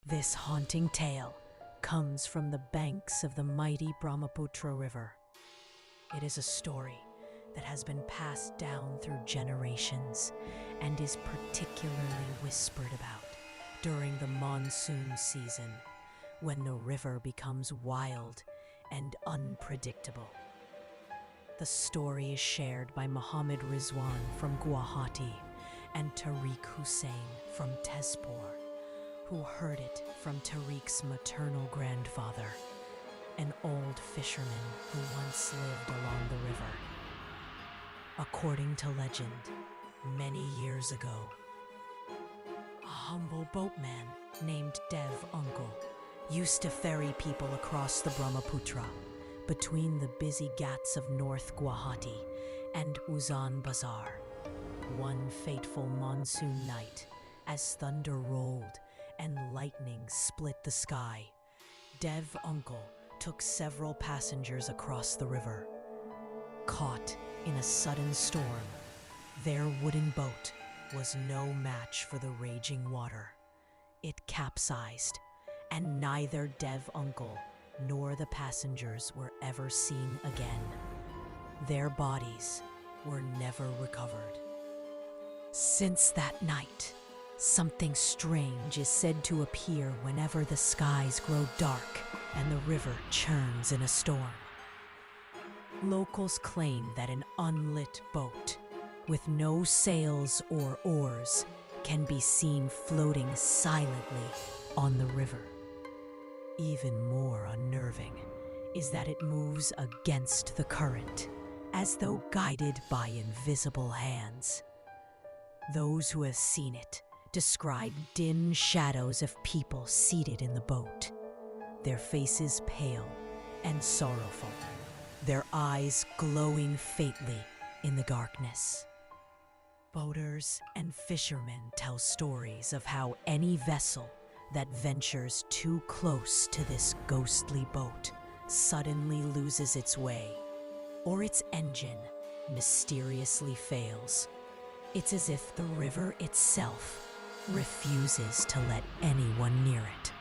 This haunting tale comes from the banks of the mighty Brahmaputra River. It is a story that has been passed down through generations and is particularly whispered about during the monsoon season, when the river becomes wild and unpredictable. The story is shared by Mohammed Rizwan from Guwahati and Tariq Hussain from Tezpur, who heard it from Tariq's maternal grandfather, an old fisherman who once lived along the river. According to legend, many years ago, a humble boatman named Dev Uncle used to ferry people across the Brahmaputra between the busy ghats of North Guwahati and Uzan Bazar. One fateful monsoon night, as thunder rolled and lightning split the sky, Dev Uncle took several passengers across the river. Caught in a sudden storm, their wooden boat was no match for the raging water. It capsized, and neither Dev Uncle nor the passengers were ever seen again. Their bodies were never recovered. Since that night, something strange is said to appear whenever the skies grow dark and the river churns in a storm. Locals claim that an unlit boat with no sails or oars can be seen floating silently on the river. Even more unnerving is that it moves against the current, as though guided by invisible hands. Those who have seen it describe dim shadows of people seated in the boat, their faces pale and sorrowful, their eyes glowing faintly in the darkness. Boaters and fishermen tell stories of how any vessel that ventures too close to this ghostly boat suddenly loses its way, or its engine mysteriously fails. It's as if the river itself refuses to let anyone near it.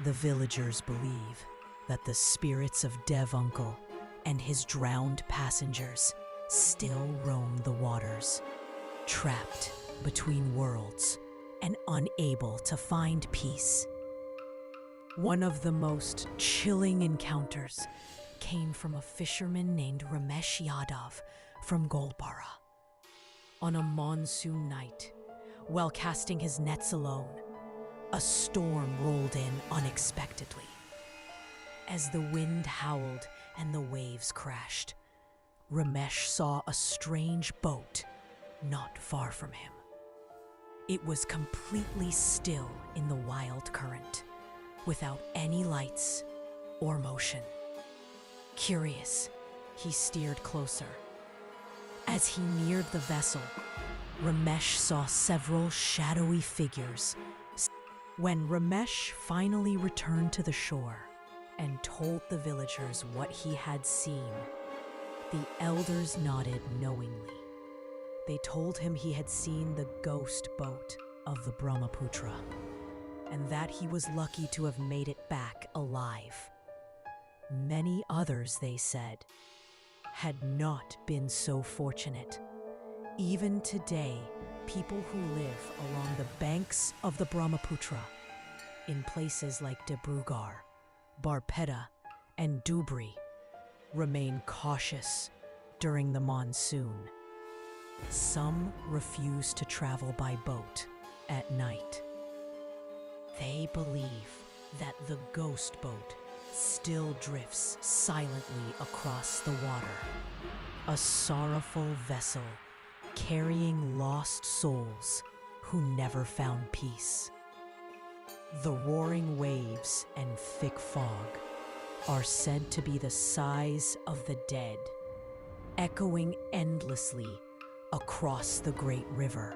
The villagers believe that the spirits of Dev Uncle and his drowned passengers still roam the waters, trapped between worlds and unable to find peace. One of the most chilling encounters came from a fisherman named Ramesh Yadav from Golpara. On a monsoon night, while casting his nets alone, a storm rolled in unexpectedly. As the wind howled and the waves crashed, Ramesh saw a strange boat not far from him. It was completely still in the wild current, without any lights or motion. Curious, he steered closer. As he neared the vessel, Ramesh saw several shadowy figures. When Ramesh finally returned to the shore and told the villagers what he had seen, the elders nodded knowingly. They told him he had seen the ghost boat of the Brahmaputra, and that he was lucky to have made it back alive. Many others, they said, had not been so fortunate. Even today, people who live along the banks of the Brahmaputra, in places like Dibrugarh, Barpeta, and Dhubri, remain cautious during the monsoon. Some refuse to travel by boat at night. They believe that the ghost boat still drifts silently across the water, a sorrowful vessel carrying lost souls who never found peace. The roaring waves and thick fog are said to be the sighs of the dead, echoing endlessly across the great river.